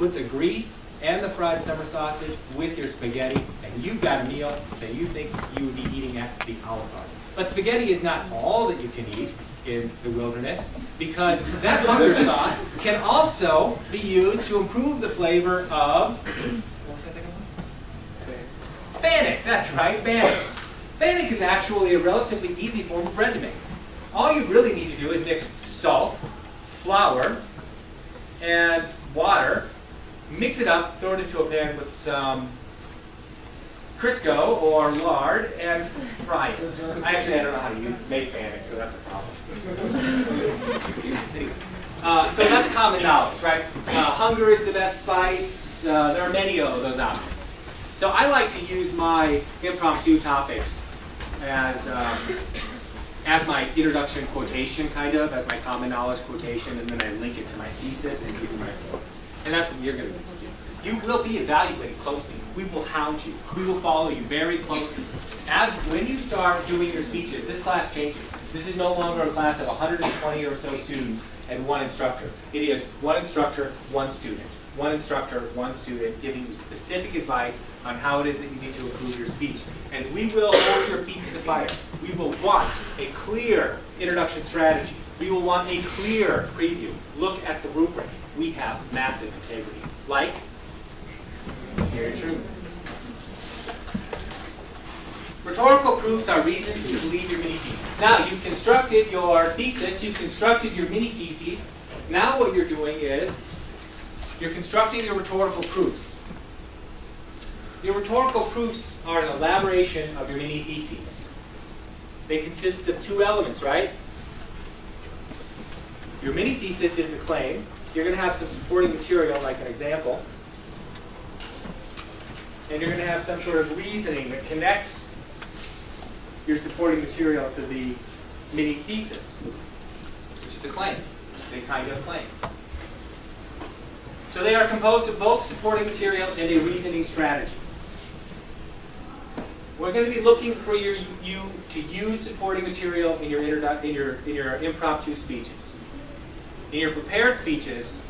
put the grease and the fried summer sausage with your spaghetti, and you've got a meal that you think you would be eating at the Olive Garden. But spaghetti is not all that you can eat in the wilderness, because that hunger sauce can also be used to improve the flavor of, what was that second one? Bannock, that's right, bannock. Bannock is actually a relatively easy form of bread to make. All you really need to do is mix salt, flour, and water, mix it up, throw it into a pan with some Crisco or lard, and fry it. I don't know how to make bannock, so that's a problem. So that's common knowledge, right? Hunger is the best spice. There are many of those options. So I like to use my impromptu topics as my introduction quotation, kind of, as my common knowledge quotation, and then I link it to my thesis and give you my points. And that's what you're going to do. You will be evaluated closely. We will hound you. We will follow you very closely. When you start doing your speeches, this class changes. This is no longer a class of 120 or so students and one instructor. It is one instructor, one student. One instructor, one student, giving you specific advice on how it is that you need to improve your speech. And we will hold your feet to the fire. We will want a clear introduction strategy. We will want a clear preview. Look at the rubric. We have massive integrity. Like Harry Truman. Rhetorical proofs are reasons to believe your mini-theses. Now, you've constructed your thesis, you've constructed your mini-theses. Now what you're doing is you're constructing your rhetorical proofs. Your rhetorical proofs are an elaboration of your mini-theses. They consist of two elements, right? Your mini-thesis is the claim. You're going to have some supporting material, like an example. And you're going to have some sort of reasoning that connects your supporting material to the mini-thesis, which is a claim. It's a kind of claim. So they are composed of both supporting material and a reasoning strategy. We're going to be looking for you to use supporting material in your impromptu speeches. In your prepared speeches,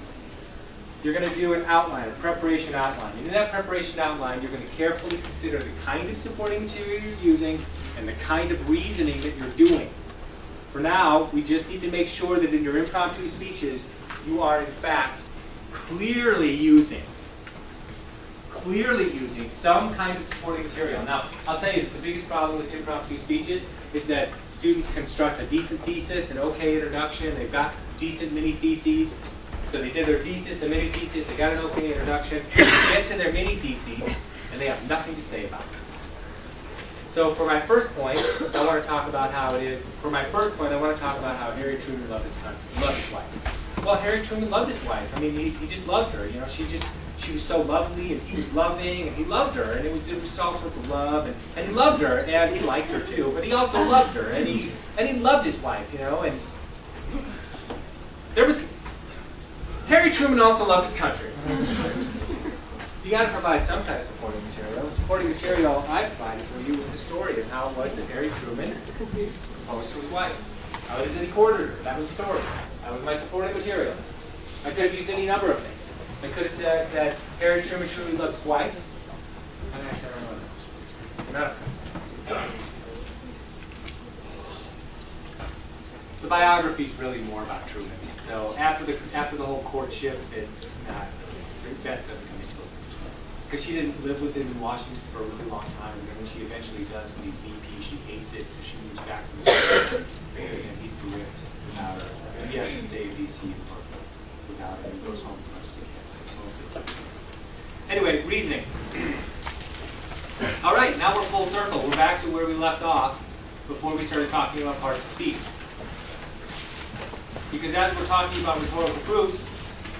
you're going to do an outline, a preparation outline. And in that preparation outline, you're going to carefully consider the kind of supporting material you're using and the kind of reasoning that you're doing. For now, we just need to make sure that in your impromptu speeches, you are in fact clearly using some kind of supporting material. Now, I'll tell you, the biggest problem with impromptu speeches is that students construct a decent thesis, an okay introduction, they've got decent mini-theses. So they did their thesis, the mini-thesis, they got an okay introduction, they get to their mini-theses, and they have nothing to say about it. So for my first point, I want to talk about how it is. For my first point, I want to talk about how Harry Truman loved his country, loved his wife. Well, Harry Truman loved his wife. I mean, he just loved her. You know, she was so lovely, and he was loving, and he loved her, and it was all sorts of love, and he loved her, and he liked her too, but he also loved her, and he loved his wife, you know, and Harry Truman also loved his country. You got to provide some kind of supporting material. The supporting material I provided for you was the story of how it was that Harry Truman proposed to his wife. How it is that he courted her. That was the story. That was my supporting material. I could have used any number of things. I could have said that Harry Truman truly loved his wife. And actually, I don't know what else. The biography is really more about Truman. So after the whole courtship, it's not, best doesn't come into it. Because she didn't live with him in Washington for a really long time, and then when she eventually does, when he's VP, she hates it, so she moves back to Missouri, and he's bereft without her. And he has to stay in D.C. without her. He goes home as much as he can, mostly. Anyway, reasoning. All right, now we're full circle. We're back to where we left off before we started talking about parts of speech. Because as we're talking about rhetorical proofs,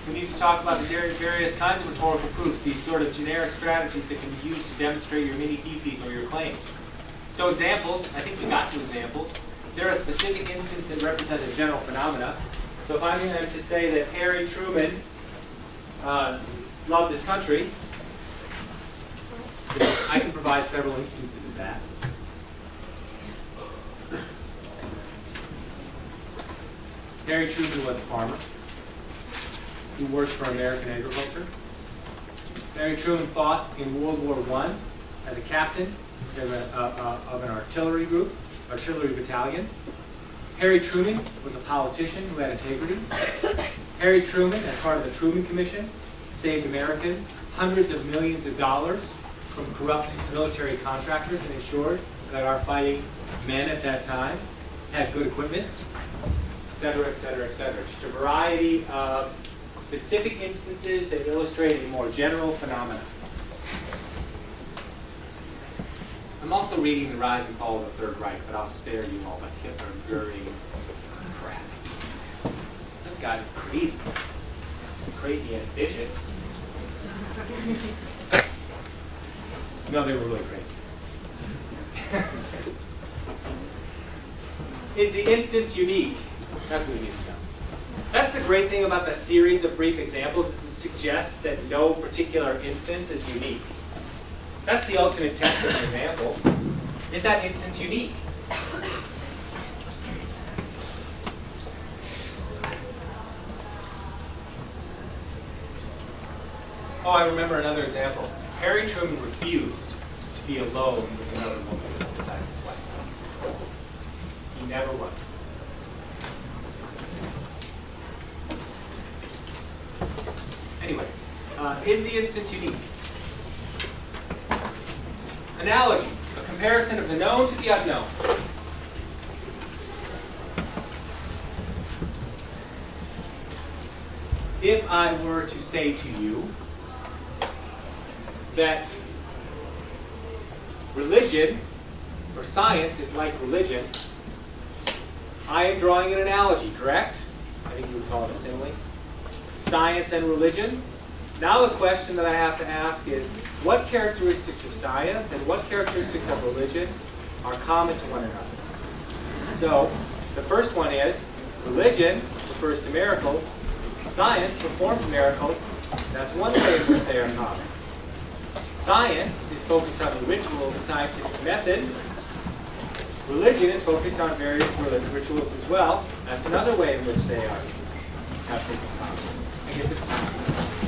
we need to talk about the various kinds of rhetorical proofs, these sort of generic strategies that can be used to demonstrate your mini-theses or your claims. So examples, I think we got two examples. They're a specific instance that represent a general phenomena. So if I'm going to say that Harry Truman loved his country, I can provide several instances of that. Harry Truman was a farmer who worked for American agriculture. Harry Truman fought in World War I as a captain of an artillery battalion. Harry Truman was a politician who had integrity. Harry Truman, as part of the Truman Commission, saved Americans hundreds of millions of dollars from corrupt military contractors and ensured that our fighting men at that time had good equipment, et cetera, et cetera, et cetera. Just a variety of specific instances that illustrate a more general phenomena. I'm also reading The Rise and Fall of the Third Reich, but I'll spare you all that Hitler and Goering crap. Those guys are crazy. Crazy and vicious. No, they were really crazy. Is the instance unique? That's what we need to know. That's the great thing about the series of brief examples, is it suggests that no particular instance is unique. That's the ultimate test of an example. Is that instance unique? Oh, I remember another example. Harry Truman refused to be alone with another woman besides his wife. He never was. Anyway, is the instance unique? Analogy, a comparison of the known to the unknown. If I were to say to you that religion, or science, is like religion, I am drawing an analogy, correct? I think you would call it a simile. Science and religion. Now the question that I have to ask is, what characteristics of science and what characteristics of religion are common to one another? So, the first one is, religion refers to miracles, science performs miracles. That's one way in which they are common. Science is focused on the rituals, the scientific method. Religion is focused on various rituals as well. That's another way in which they have things in common. I guess it's